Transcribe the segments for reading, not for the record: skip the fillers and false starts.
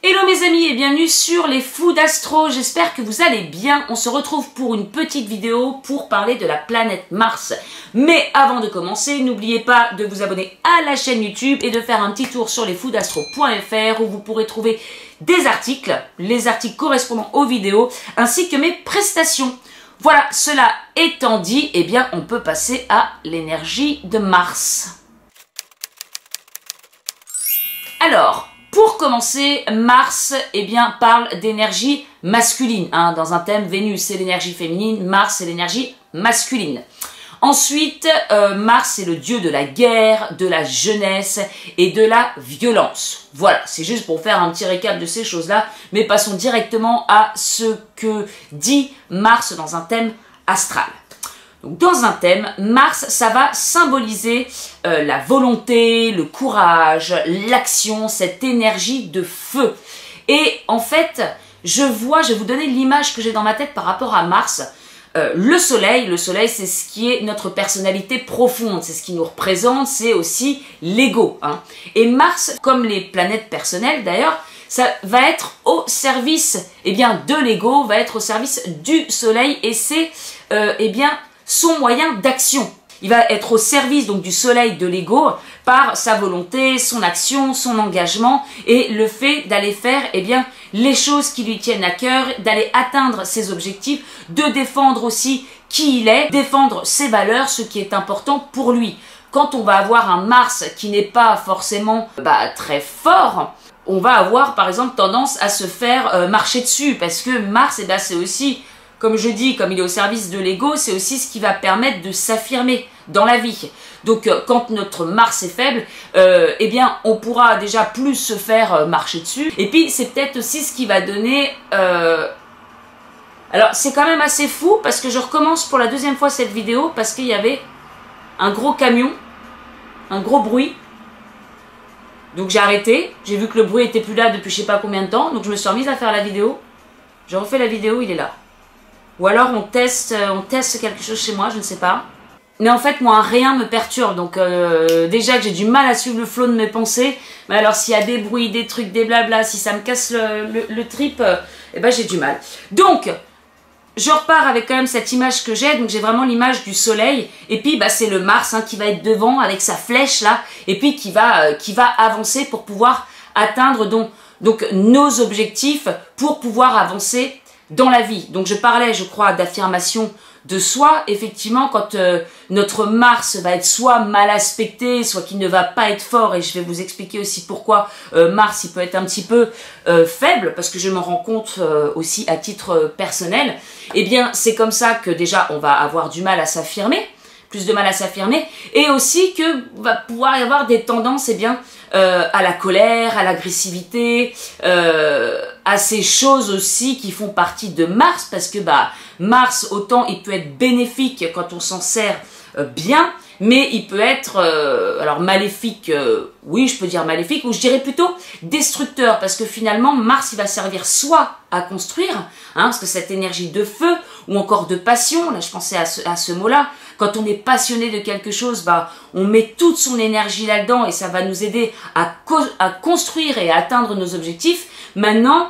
Hello mes amis et bienvenue sur les fous d'Astro, j'espère que vous allez bien. On se retrouve pour une petite vidéo pour parler de la planète Mars. Mais avant de commencer, n'oubliez pas de vous abonner à la chaîne YouTube et de faire un petit tour sur lesfousdastro.fr où vous pourrez trouver des articles, les articles correspondant aux vidéos, ainsi que mes prestations. Voilà, cela étant dit, eh bien on peut passer à l'énergie de Mars. Alors, pour commencer, Mars parle d'énergie masculine. Dans un thème, Vénus c'est l'énergie féminine, Mars c'est l'énergie masculine. Ensuite, Mars c'est le dieu de la guerre, de la jeunesse et de la violence. Voilà, c'est juste pour faire un petit récap de ces choses-là, mais passons directement à ce que dit Mars dans un thème astral. Donc, dans un thème, Mars, ça va symboliser la volonté, le courage, l'action, cette énergie de feu. Et en fait, je vais vous donner l'image que j'ai dans ma tête par rapport à Mars. Le soleil c'est ce qui est notre personnalité profonde, c'est ce qui nous représente, c'est aussi l'ego. Et Mars, comme les planètes personnelles d'ailleurs, ça va être au service de l'ego, va être au service du soleil et c'est son moyen d'action. Il va être au service donc du soleil de l'ego par sa volonté, son action, son engagement et le fait d'aller faire les choses qui lui tiennent à cœur, d'aller atteindre ses objectifs, de défendre aussi qui il est, défendre ses valeurs, ce qui est important pour lui. Quand on va avoir un Mars qui n'est pas forcément très fort, on va avoir par exemple tendance à se faire marcher dessus parce que Mars c'est aussi, comme je dis, comme il est au service de l'ego, c'est aussi ce qui va permettre de s'affirmer dans la vie. Donc quand notre Mars est faible, on pourra déjà plus se faire marcher dessus. Et puis c'est peut-être aussi ce qui va donner... Alors c'est quand même assez fou parce que je recommence pour la deuxième fois cette vidéo parce qu'il y avait un gros camion, un gros bruit. Donc j'ai arrêté, j'ai vu que le bruit était plus là depuis je sais pas combien de temps, donc je me suis remise à faire la vidéo. J'ai refait la vidéo, il est là. Ou alors on teste quelque chose chez moi, je ne sais pas. Mais en fait, moi, rien me perturbe. Donc déjà que j'ai du mal à suivre le flot de mes pensées. Mais alors s'il y a des bruits, des trucs, des blabla, si ça me casse le trip, j'ai du mal. Donc, je repars avec quand même cette image que j'ai. Donc j'ai vraiment l'image du soleil. Et puis c'est le Mars qui va être devant avec sa flèche là. Et puis qui va avancer pour pouvoir atteindre donc nos objectifs, pour pouvoir avancer dans la vie. Donc je parlais, je crois, d'affirmation de soi. Effectivement, quand notre Mars va être soit mal aspecté, soit qu'il ne va pas être fort, et je vais vous expliquer aussi pourquoi Mars il peut être un petit peu faible, parce que je m'en rends compte aussi à titre personnel, c'est comme ça que déjà on va avoir du mal à s'affirmer, plus de mal à s'affirmer, et aussi que va pouvoir y avoir des tendances à la colère, à l'agressivité, à ces choses aussi qui font partie de Mars, parce que Mars, autant il peut être bénéfique quand on s'en sert bien, mais il peut être, alors maléfique, oui je peux dire maléfique, ou je dirais plutôt destructeur, parce que finalement Mars il va servir soit à construire, parce que cette énergie de feu, ou encore de passion, là je pensais à ce mot-là, quand on est passionné de quelque chose, on met toute son énergie là-dedans et ça va nous aider à construire et à atteindre nos objectifs. Maintenant,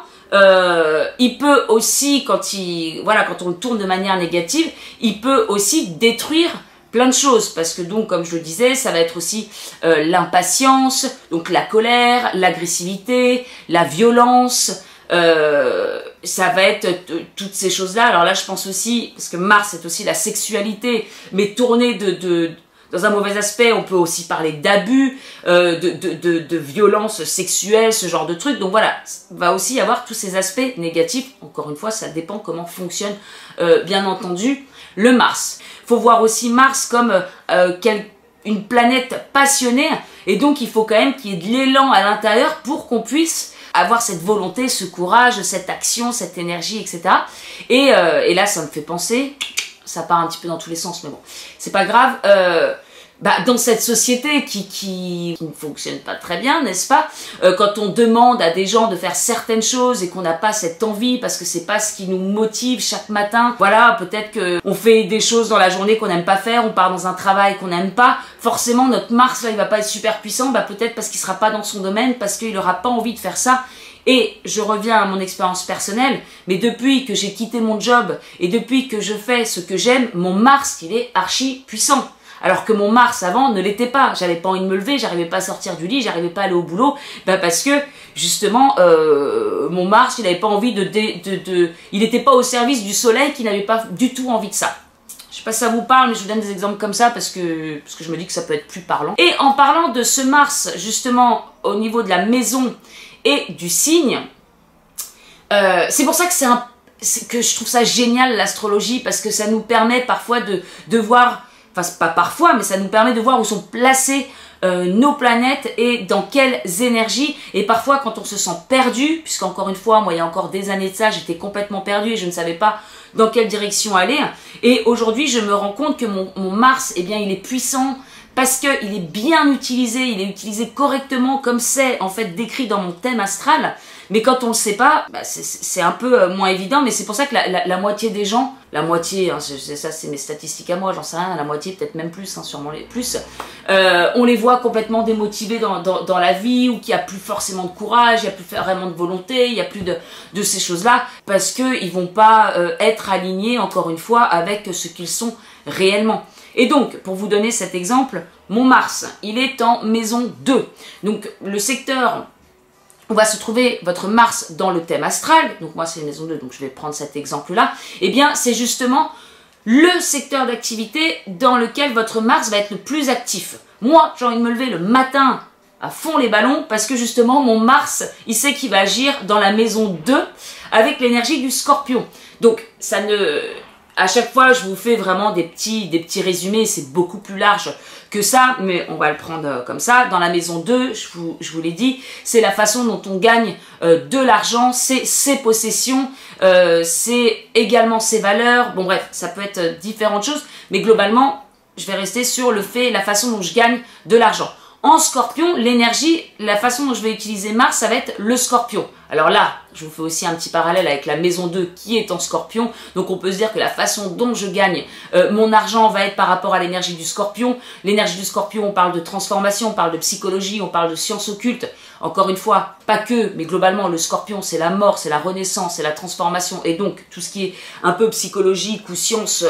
il peut aussi, quand on le tourne de manière négative, il peut aussi détruire plein de choses, parce que donc, comme je le disais, ça va être aussi l'impatience, donc la colère, l'agressivité, la violence, ça va être toutes ces choses-là. Alors là, je pense aussi, parce que Mars c'est aussi la sexualité, mais tournée dans un mauvais aspect, on peut aussi parler d'abus, de violence sexuelle, ce genre de trucs. Donc voilà, va aussi y avoir tous ces aspects négatifs. Encore une fois, ça dépend comment fonctionne, bien entendu, le Mars. Faut voir aussi Mars comme une planète passionnée, et donc il faut quand même qu'il y ait de l'élan à l'intérieur pour qu'on puisse avoir cette volonté, ce courage, cette action, cette énergie, etc. Et là, ça me fait penser, ça part un petit peu dans tous les sens, mais bon, c'est pas grave, dans cette société qui ne fonctionne pas très bien, n'est-ce pas, quand on demande à des gens de faire certaines choses et qu'on n'a pas cette envie parce que c'est pas ce qui nous motive chaque matin, voilà, peut-être qu'on fait des choses dans la journée qu'on n'aime pas faire, on part dans un travail qu'on n'aime pas, forcément notre Mars là il va pas être super puissant, peut-être parce qu'il sera pas dans son domaine, parce qu'il aura pas envie de faire ça. Et je reviens à mon expérience personnelle, mais depuis que j'ai quitté mon job et depuis que je fais ce que j'aime, mon Mars, il est archi puissant. Alors que mon Mars avant ne l'était pas. J'avais pas envie de me lever, j'arrivais pas à sortir du lit, j'arrivais pas à aller au boulot, parce que justement mon Mars, il avait pas envie il n'était pas au service du soleil, qui n'avait pas du tout envie de ça. Je sais pas si ça vous parle, mais je vous donne des exemples comme ça parce que je me dis que ça peut être plus parlant. Et en parlant de ce Mars, justement, au niveau de la maison et du signe, c'est pour ça que je trouve ça génial l'astrologie, parce que ça nous permet parfois de voir, enfin pas parfois, mais ça nous permet de voir où sont placées nos planètes et dans quelles énergies. Et parfois quand on se sent perdu, puisqu'encore une fois, moi il y a encore des années de ça, j'étais complètement perdue et je ne savais pas dans quelle direction aller. Et aujourd'hui je me rends compte que mon Mars, eh bien il est puissant, parce qu'il est bien utilisé, il est utilisé correctement comme c'est en fait décrit dans mon thème astral. Mais quand on le sait pas, c'est un peu moins évident. Mais c'est pour ça que la moitié des gens, la moitié, hein, ça c'est mes statistiques à moi, j'en sais rien, la moitié peut-être même plus, hein, sûrement plus, on les voit complètement démotivés dans la vie, ou qu'il n'y a plus forcément de courage, il n'y a plus vraiment de volonté, il n'y a plus de ces choses-là, parce qu'ils vont pas être alignés, encore une fois, avec ce qu'ils sont réellement. Et donc, pour vous donner cet exemple, mon Mars, il est en maison 2. Donc, le secteur, on va se trouver votre Mars dans le thème astral. Donc, moi, c'est maison 2, donc je vais prendre cet exemple-là. Eh bien, c'est justement le secteur d'activité dans lequel votre Mars va être le plus actif. Moi, j'ai envie de me lever le matin à fond les ballons, parce que justement, mon Mars, il sait qu'il va agir dans la maison 2 avec l'énergie du Scorpion. Donc, ça ne... À chaque fois, je vous fais vraiment des petits résumés, c'est beaucoup plus large que ça, mais on va le prendre comme ça. Dans la maison 2, je vous l'ai dit, c'est la façon dont on gagne de l'argent, c'est ses possessions, c'est également ses valeurs. Bon bref, ça peut être différentes choses, mais globalement, je vais rester sur le fait, la façon dont je gagne de l'argent. En Scorpion, l'énergie, la façon dont je vais utiliser Mars, ça va être le Scorpion. Alors là, je vous fais aussi un petit parallèle avec la maison 2 qui est en Scorpion. Donc on peut se dire que la façon dont je gagne mon argent va être par rapport à l'énergie du Scorpion. L'énergie du Scorpion, on parle de transformation, on parle de psychologie, on parle de sciences occultes. Encore une fois, pas que, mais globalement, le Scorpion, c'est la mort, c'est la renaissance, c'est la transformation. Et donc, tout ce qui est un peu psychologique ou science...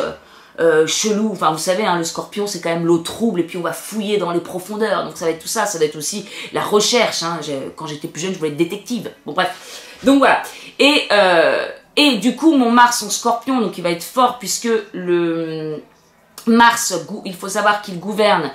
chelou, enfin vous savez, hein, le Scorpion c'est quand même l'eau trouble, et puis on va fouiller dans les profondeurs, donc ça va être tout ça, ça va être aussi la recherche, hein. Quand j'étais plus jeune je voulais être détective, bon bref, donc voilà, et du coup mon Mars en Scorpion, donc il va être fort, puisque le Mars, il faut savoir qu'il gouverne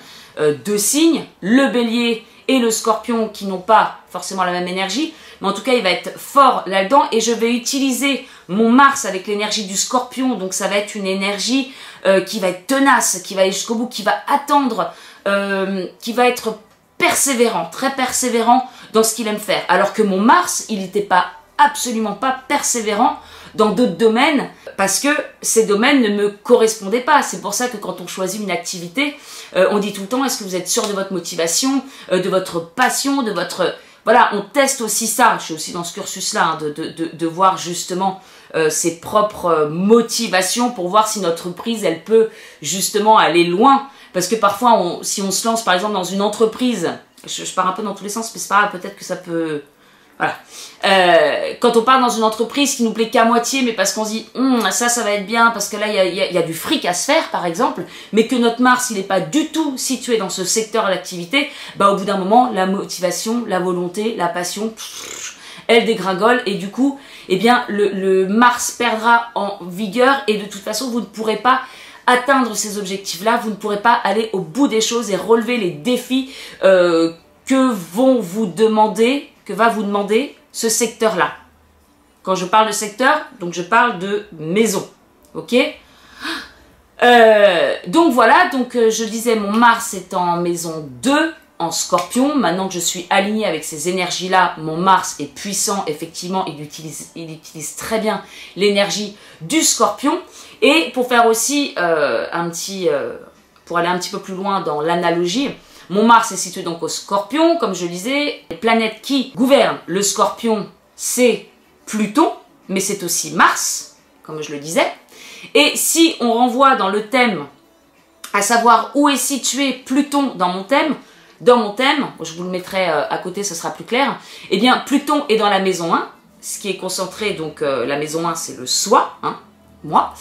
deux signes, le Bélier et le Scorpion, qui n'ont pas forcément la même énergie, mais en tout cas il va être fort là-dedans, et je vais utiliser mon Mars avec l'énergie du Scorpion, donc ça va être une énergie qui va être tenace, qui va aller jusqu'au bout, qui va attendre, qui va être persévérant, très persévérant dans ce qu'il aime faire. Alors que mon Mars, il n'était pas, absolument pas persévérant dans d'autres domaines, parce que ces domaines ne me correspondaient pas. C'est pour ça que quand on choisit une activité, on dit tout le temps, est-ce que vous êtes sûr de votre motivation, de votre passion, de votre... Voilà, on teste aussi ça, je suis aussi dans ce cursus-là, hein, de voir justement ses propres motivations pour voir si notre entreprise, elle peut justement aller loin. Parce que parfois, si on se lance par exemple dans une entreprise, je pars un peu dans tous les sens, mais c'est pas grave, peut-être que ça peut... Voilà. Quand on part dans une entreprise qui nous plaît qu'à moitié, mais parce qu'on se dit ça va être bien, parce que là il y a du fric à se faire par exemple, mais que notre Mars il n'est pas du tout situé dans ce secteur d'activité, bah au bout d'un moment la motivation, la volonté, la passion, elle dégringole, et du coup eh bien le Mars perdra en vigueur, et de toute façon vous ne pourrez pas atteindre ces objectifs là, vous ne pourrez pas aller au bout des choses et relever les défis que va vous demander ce secteur-là. Quand je parle de secteur, donc je parle de maison. Ok ? Donc voilà, donc je disais, mon Mars est en maison 2, en Scorpion. Maintenant que je suis alignée avec ces énergies-là, mon Mars est puissant, effectivement, il utilise très bien l'énergie du Scorpion. Et pour faire aussi pour aller un petit peu plus loin dans l'analogie, mon Mars est situé donc au Scorpion, comme je disais. Les planètes qui gouvernent le Scorpion, c'est Pluton, mais c'est aussi Mars, comme je le disais. Et si on renvoie dans le thème, à savoir où est situé Pluton dans mon thème, dans mon thème, je vous le mettrai à côté, ce sera plus clair, eh bien Pluton est dans la maison 1, ce qui est concentré, donc la maison 1 c'est le soi, hein, moi,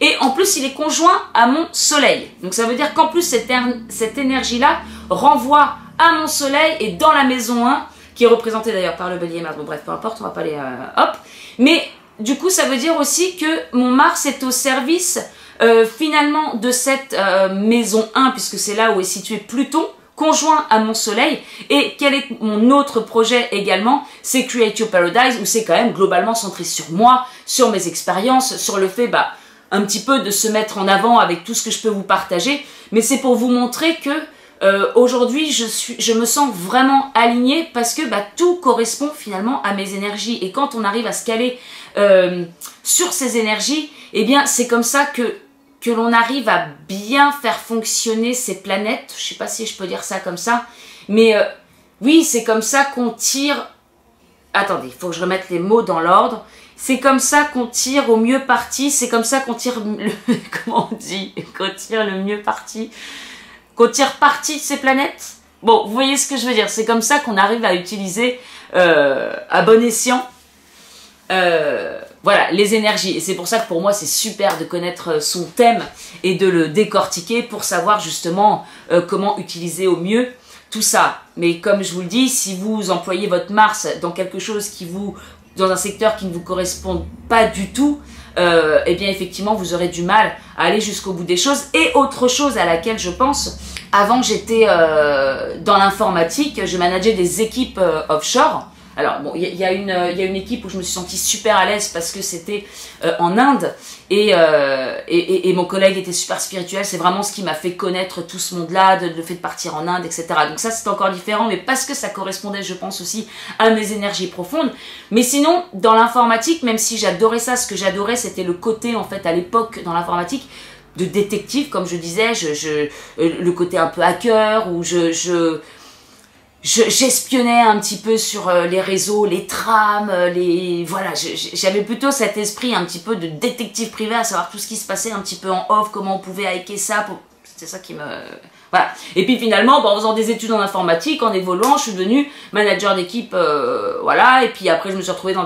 et en plus il est conjoint à mon soleil. Donc ça veut dire qu'en plus cette énergie-là renvoie à mon soleil et dans la maison 1, qui est représentée d'ailleurs par le bélier Mars, bon bref, peu importe, on va pas aller hop, mais du coup ça veut dire aussi que mon Mars est au service finalement de cette maison 1, puisque c'est là où est situé Pluton, conjoint à mon soleil. Et quel est mon autre projet également? C'est Create Your Paradise, où c'est quand même globalement centré sur moi, sur mes expériences, sur le fait un petit peu de se mettre en avant avec tout ce que je peux vous partager, mais c'est pour vous montrer que aujourd'hui je me sens vraiment alignée, parce que tout correspond finalement à mes énergies, et quand on arrive à se caler sur ces énergies, eh bien c'est comme ça que l'on arrive à bien faire fonctionner ces planètes. Je sais pas si je peux dire ça comme ça, mais oui, c'est comme ça qu'on tire... Attendez, il faut que je remette les mots dans l'ordre. C'est comme ça qu'on tire au mieux parti, c'est comme ça qu'on tire le... Comment on dit? Qu'on tire le mieux parti. Qu'on tire parti de ces planètes. Bon, vous voyez ce que je veux dire. C'est comme ça qu'on arrive à utiliser à bon escient voilà, les énergies. Et c'est pour ça que pour moi c'est super de connaître son thème et de le décortiquer pour savoir justement comment utiliser au mieux tout ça. Mais comme je vous le dis, si vous employez votre Mars dans quelque chose dans un secteur qui ne vous correspond pas du tout, eh bien effectivement vous aurez du mal à aller jusqu'au bout des choses. Et autre chose à laquelle je pense, avant j'étais dans l'informatique, je manageais des équipes offshore. Alors bon, il y a une équipe où je me suis sentie super à l'aise parce que c'était en Inde et mon collègue était super spirituel. C'est vraiment ce qui m'a fait connaître tout ce monde-là, le fait de partir en Inde, etc. Donc ça c'est encore différent, mais parce que ça correspondait, je pense aussi à mes énergies profondes. Mais sinon, dans l'informatique, même si j'adorais ça, ce que j'adorais c'était le côté en fait à l'époque dans l'informatique de détective, comme je disais, le côté un peu hacker où j'espionnais un petit peu sur les réseaux, les trames, voilà, j'avais plutôt cet esprit un petit peu de détective privé, à savoir tout ce qui se passait un petit peu en off, comment on pouvait hacker ça, c'était ça qui me... Voilà. Et puis finalement, en faisant des études en informatique, en évoluant, je suis devenue manager d'équipe, voilà, et puis après je me suis retrouvée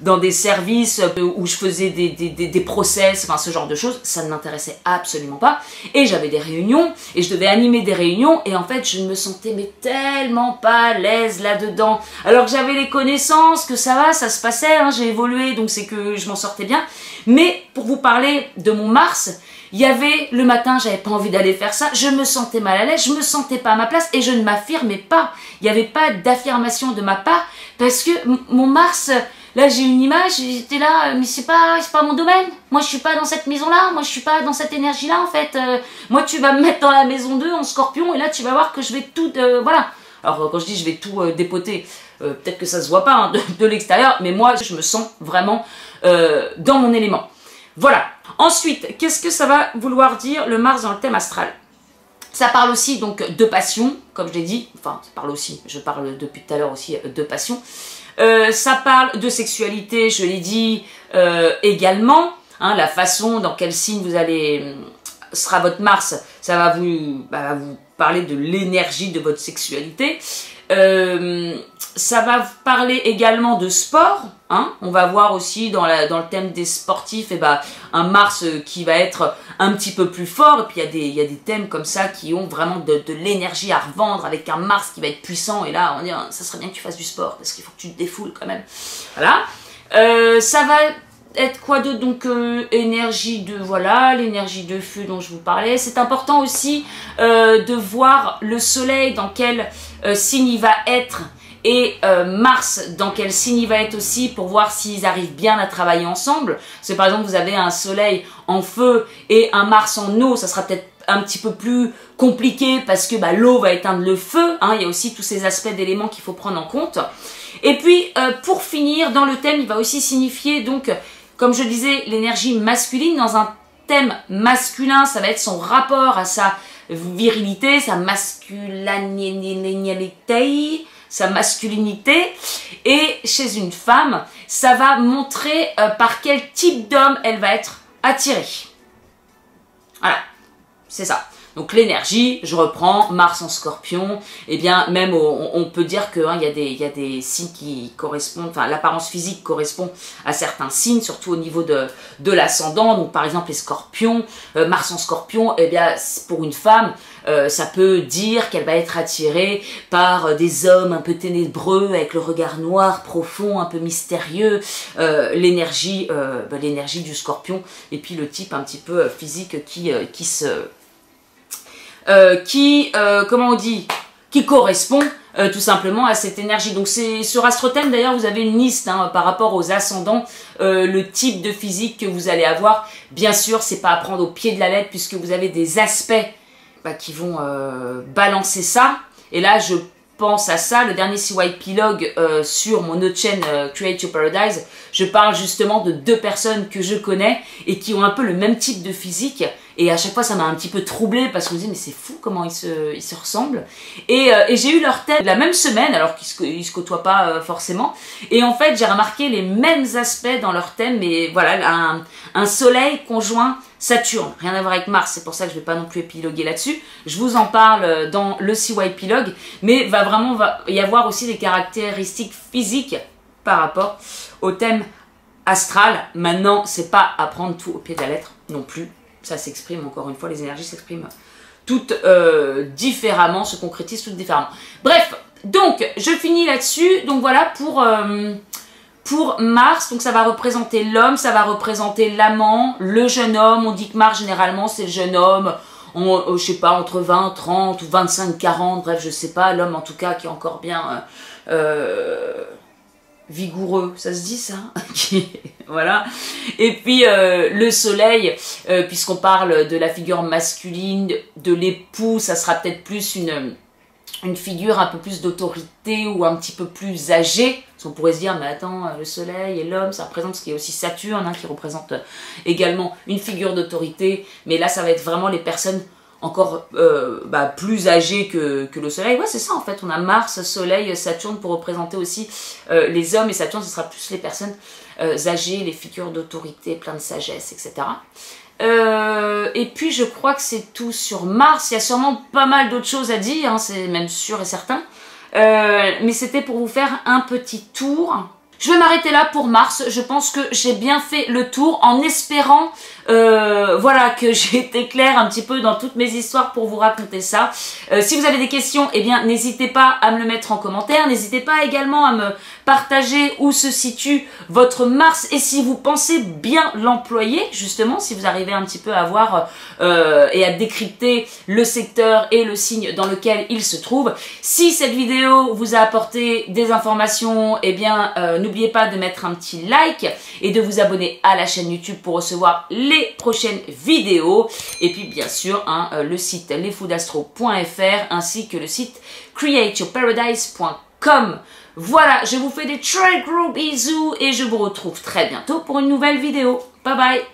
dans des services où je faisais des process, enfin ce genre de choses, ça ne m'intéressait absolument pas, et j'avais des réunions, et je devais animer des réunions, et en fait je ne me sentais mais tellement pas à l'aise là-dedans, alors que j'avais les connaissances, que ça va, ça se passait, hein, j'ai évolué, donc c'est que je m'en sortais bien, mais pour vous parler de mon Mars, il y avait le matin, j'avais pas envie d'aller faire ça, je me sentais mal à l'aise, je me sentais pas à ma place et je ne m'affirmais pas. Il n'y avait pas d'affirmation de ma part parce que mon Mars, là j'ai une image, j'étais là, mais c'est pas mon domaine. Moi je suis pas dans cette maison-là, moi je suis pas dans cette énergie-là en fait. Moi tu vas me mettre dans la maison 2 en Scorpion et là tu vas voir que je vais tout, voilà. Alors quand je dis je vais tout dépoter, peut-être que ça se voit pas hein, de l'extérieur, mais moi je me sens vraiment dans mon élément. Voilà. Ensuite, qu'est-ce que ça va vouloir dire le Mars dans le thème astral? Ça parle aussi donc de passion, comme je l'ai dit, enfin ça parle aussi, je parle depuis tout à l'heure aussi de passion. Ça parle de sexualité, je l'ai dit également, hein, la façon dans quel signe vous allez, sera votre Mars, ça va vous parler de l'énergie de votre sexualité. Ça va parler également de sport, hein. On va voir aussi dans le thème des sportifs un Mars qui va être un petit peu plus fort, et puis il y a des thèmes comme ça qui ont vraiment de l'énergie à revendre avec un Mars qui va être puissant, et là on dit ça serait bien que tu fasses du sport parce qu'il faut que tu te défoules quand même. Voilà. Ça va être quoi d'autre? Donc énergie de, voilà, l'énergie de feu dont je vous parlais. C'est important aussi de voir le soleil dans quel signe il va être et Mars dans quel signe il va être aussi, pour voir s'ils arrivent bien à travailler ensemble. C'est par exemple vous avez un soleil en feu et un Mars en eau, ça sera peut-être un petit peu plus compliqué parce que l'eau va éteindre le feu, hein. Il y a aussi tous ces aspects d'éléments qu'il faut prendre en compte. Et puis pour finir, dans le thème, il va aussi signifier donc, comme je disais, l'énergie masculine. Dans un thème masculin, ça va être son rapport à sa virilité, sa masculinité. Et chez une femme, ça va montrer par quel type d'homme elle va être attirée. Voilà, c'est ça. Donc l'énergie, je reprends, Mars en Scorpion, et bien même on peut dire que hein, y a des signes qui correspondent, enfin l'apparence physique correspond à certains signes, surtout au niveau de l'ascendant. Donc par exemple les Scorpions, Mars en Scorpion, et bien pour une femme, ça peut dire qu'elle va être attirée par des hommes un peu ténébreux, avec le regard noir, profond, un peu mystérieux, l'énergie du Scorpion, et puis le type un petit peu physique comment on dit, qui correspond tout simplement à cette énergie. Donc c'est sur AstroThème d'ailleurs, vous avez une liste hein, par rapport aux ascendants, le type de physique que vous allez avoir. Bien sûr, c'est pas à prendre au pied de la lettre, puisque vous avez des aspects qui vont balancer ça. Et là, je pense à ça, le dernier CY Epilogue sur mon autre chaîne Create Your Paradise, je parle justement de 2 personnes que je connais et qui ont un peu le même type de physique, et à chaque fois ça m'a un petit peu troublée parce qu'on me dit mais c'est fou comment ils se ressemblent, et j'ai eu leur thème la même semaine alors qu'ils se côtoient pas forcément, et en fait j'ai remarqué les mêmes aspects dans leur thème, mais voilà, un soleil conjoint Saturne, rien à voir avec Mars, c'est pour ça que je ne vais pas non plus épiloguer là-dessus. Je vous en parle dans le CY Epilogue, mais va y avoir aussi des caractéristiques physiques par rapport au thème astral. Maintenant, c'est pas à prendre tout au pied de la lettre non plus. Ça s'exprime, encore une fois, les énergies s'expriment toutes différemment, se concrétisent toutes différemment. Bref, donc, je finis là-dessus. Donc voilà pour Mars, donc ça va représenter l'homme, ça va représenter l'amant, le jeune homme. On dit que Mars, généralement, c'est le jeune homme, je sais pas, entre 20, 30 ou 25, 40, bref, je sais pas. L'homme, en tout cas, qui est encore bien vigoureux, ça se dit ça? Voilà. Et puis, le soleil, puisqu'on parle de la figure masculine, de l'époux, ça sera peut-être plus une figure un peu plus d'autorité ou un petit peu plus âgée. Parce qu'on pourrait se dire, mais attends, le soleil et l'homme, ça représente ce qui est aussi Saturne, hein, qui représente également une figure d'autorité. Mais là, ça va être vraiment les personnes encore plus âgées que le soleil. Ouais, c'est ça en fait. On a Mars, Soleil, Saturne pour représenter aussi les hommes. Et Saturne, ce sera plus les personnes âgées, les figures d'autorité, plein de sagesse, etc. Et puis je crois que c'est tout sur Mars. Il y a sûrement pas mal d'autres choses à dire, hein, c'est même sûr et certain. Mais c'était pour vous faire un petit tour. Je vais m'arrêter là pour Mars. Je pense que j'ai bien fait le tour, en espérant voilà, que j'ai été claire un petit peu dans toutes mes histoires pour vous raconter ça. Si vous avez des questions, eh bien n'hésitez pas à me le mettre en commentaire. N'hésitez pas également à me partager où se situe votre Mars et si vous pensez bien l'employer, justement, si vous arrivez un petit peu à voir et à décrypter le secteur et le signe dans lequel il se trouve. Si cette vidéo vous a apporté des informations, eh bien n'oubliez pas de mettre un petit like et de vous abonner à la chaîne YouTube pour recevoir les prochaines vidéos. Et puis bien sûr le site lesfoodastro.fr ainsi que le site createyourparadise.com. Voilà, je vous fais des très gros bisous et je vous retrouve très bientôt pour une nouvelle vidéo. Bye bye!